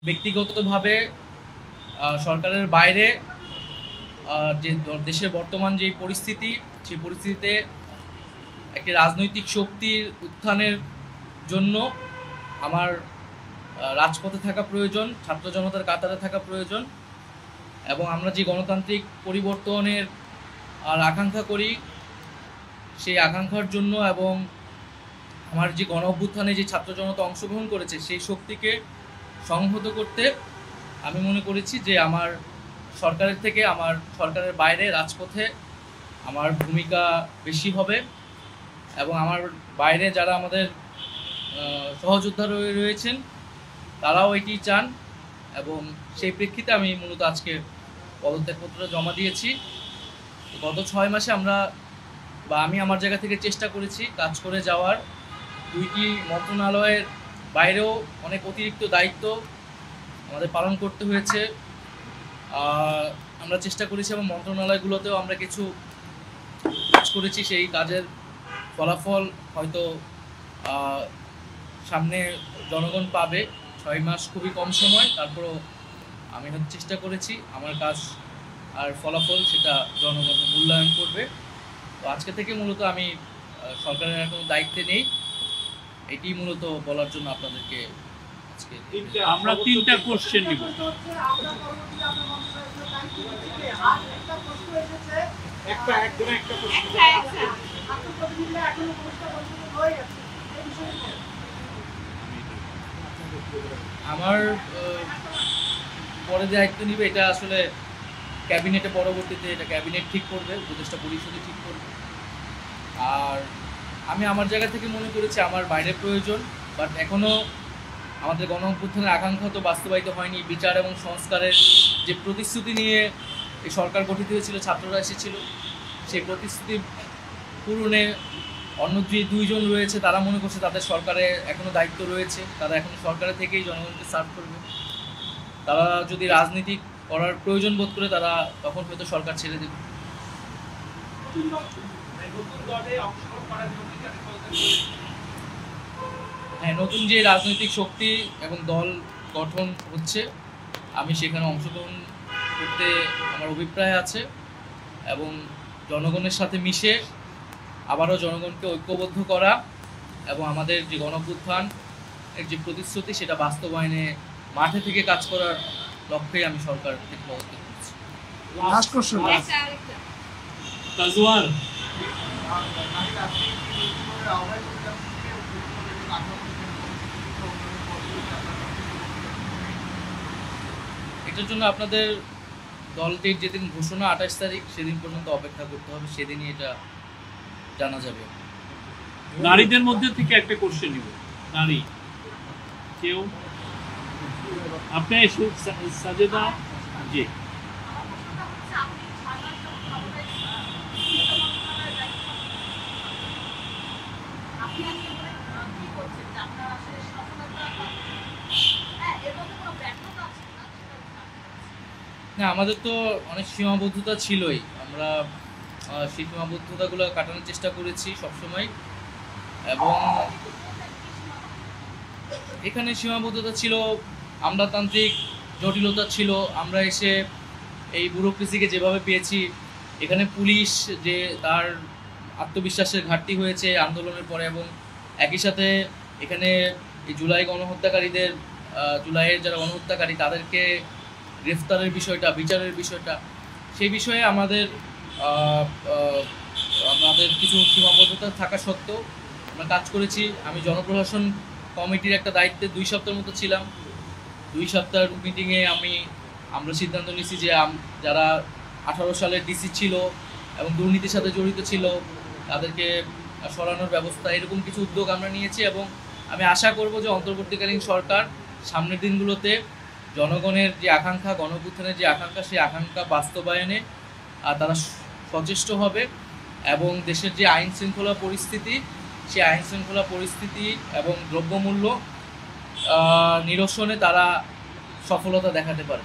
ব্যক্তিগতভাবে সরকারের বাইরে যে দেশের বর্তমান যে পরিস্থিতি, সেই পরিস্থিতিতে একটি রাজনৈতিক শক্তির উত্থানের জন্য আমার রাজপথে থাকা প্রয়োজন, ছাত্র জনতার কাতারে থাকা প্রয়োজন। এবং আমরা যে গণতান্ত্রিক পরিবর্তনের আকাঙ্ক্ষা করি, সেই আকাঙ্ক্ষার জন্য এবং আমার যে গণ অভ্যুত্থানে যে ছাত্র জনতা অংশগ্রহণ করেছে, সেই শক্তিকে সংহত করতে আমি মনে করেছি যে আমার সরকারের থেকে আমার সরকারের বাইরে রাজপথে আমার ভূমিকা বেশি হবে। এবং আমার বাইরে যারা আমাদের সহযোদ্ধা রয়েছেন, তারাও এটি চান। এবং সেই প্রেক্ষিতে আমি মূলত আজকে পদত্যাগপত্রটা জমা দিয়েছি। গত 6 মাসে আমি আমার জায়গা থেকে চেষ্টা করেছি কাজ করে যাওয়ার। 2টি মন্ত্রণালয়ের বাইরেও অনেক অতিরিক্ত দায়িত্ব আমাদের পালন করতে হয়েছে। আমরা চেষ্টা করেছি এবং মন্ত্রণালয়গুলোতেও আমরা কিছু কাজ করেছি। সেই কাজের ফলাফল হয়তো সামনে জনগণ পাবে। 6 মাস খুবই কম সময়, তারপরও আমি হয়তো চেষ্টা করেছি। আমার কাজ আর ফলাফল সেটা জনগণ মূল্যায়ন করবে। তো আজকে থেকে মূলত আমি সরকারের কোনো দায়িত্বে নেই, এটি মূলত বলার জন্য আপনাদেরকে আজকে আমরা 3টা কোশ্চেন নিব। আমার পরে দায়িত্ব নিবে এটা আসলে ক্যাবিনেটে, পরবর্তীতে এটা ক্যাবিনেট ঠিক করবে, উপদেষ্টা পরিষদে ঠিক করবে। আর আমি আমার জায়গা থেকে মনে করেছি আমার বাইরে প্রয়োজন, বাট এখনও আমাদের গণ অভ্যুত্থানের আকাঙ্ক্ষা তো বাস্তবায়িত হয়নি। বিচার এবং সংস্কারের যে প্রতিশ্রুতি নিয়ে এই সরকার গঠিত হয়েছিল, ছাত্ররা এসেছিল, সেই প্রতিশ্রুতি পূরণে অন্য যে 2 জন রয়েছে তারা মনে করছে তাদের সরকারে এখনও দায়িত্ব রয়েছে, তারা এখনও সরকারে থেকেই জনগণকে সার্ভ করবে। তারা যদি রাজনীতি করার প্রয়োজন বোধ করে, তারা তখন হয়তো সরকার ছেড়ে দেবে। হ্যাঁ, নতুন যে রাজনৈতিক শক্তি এবং দল গঠন হচ্ছে, আমি সেখানে অংশগ্রহণ করতে আমার অভিপ্রায় আছে। এবং জনগণের সাথে মিশে আবারও জনগণকে ঐক্যবদ্ধ করা এবং আমাদের যে গণঅভ্যুত্থান এর যে প্রতিশ্রুতি, সেটা বাস্তবায়নে মাঠে থেকে কাজ করার লক্ষ্যেই আমি সরকার থেকে পদত্যাগ করছি। লাস্ট কোশ্চেন তাজওয়ার, এটার জন্য আপনাদের দলটির যেদিন ঘোষণা 28 তারিখ, সেদিন পর্যন্ত অপেক্ষা করতে হবে, সেদিনই এটা জানা যাবে। নারীদের মধ্যে থেকে একটা কোশ্চেন নিব। নারী কেউ? আপনি সাজেদা জি। না, আমাদের তো অনেক সীমাবদ্ধতা ছিলই। আমরা সেই সীমাবদ্ধতাগুলো কাটানোর চেষ্টা করেছি সবসময়। এবং এখানে সীমাবদ্ধতা ছিল, আমলাতান্ত্রিক জটিলতা ছিল। আমরা এসে এই ব্যুরোক্রেসিকে যেভাবে পেয়েছি, এখানে পুলিশ যে তার আত্মবিশ্বাসের ঘাটতি হয়েছে আন্দোলনের পরে, এবং একই সাথে এখানে এই জুলাই গণহত্যাকারীদের, জুলাইয়ের যারা গণহত্যাকারী, তাদেরকে গ্রেফতারের বিষয়টা, বিচারের বিষয়টা, সেই বিষয়ে আমাদের কিছু সীমাবদ্ধতা থাকা সত্ত্বেও আমরা কাজ করেছি। আমি জনপ্রশাসন কমিটির একটা দায়িত্বে 2 সপ্তাহের মতো ছিলাম। 2 সপ্তাহের মিটিংয়ে আমরা সিদ্ধান্ত নিয়েছি যে যারা 18 সালের ডিসি ছিল এবং দুর্নীতির সাথে জড়িত ছিল, তাদেরকে সরানোর ব্যবস্থা, এরকম কিছু উদ্যোগ আমরা নিয়েছি। এবং আমি আশা করব যে অন্তর্বর্তীকালীন সরকার সামনের দিনগুলোতে জনগণের যে আকাঙ্ক্ষা, গণঅভ্যুত্থানের যে আকাঙ্ক্ষা, সেই আকাঙ্ক্ষা বাস্তবায়নে তারা সচেষ্ট হবে। এবং দেশের যে আইন শৃঙ্খলা পরিস্থিতি, সেই আইন শৃঙ্খলা পরিস্থিতি এবং দ্রব্যমূল্য নিরসনে তারা সফলতা দেখাতে পারে।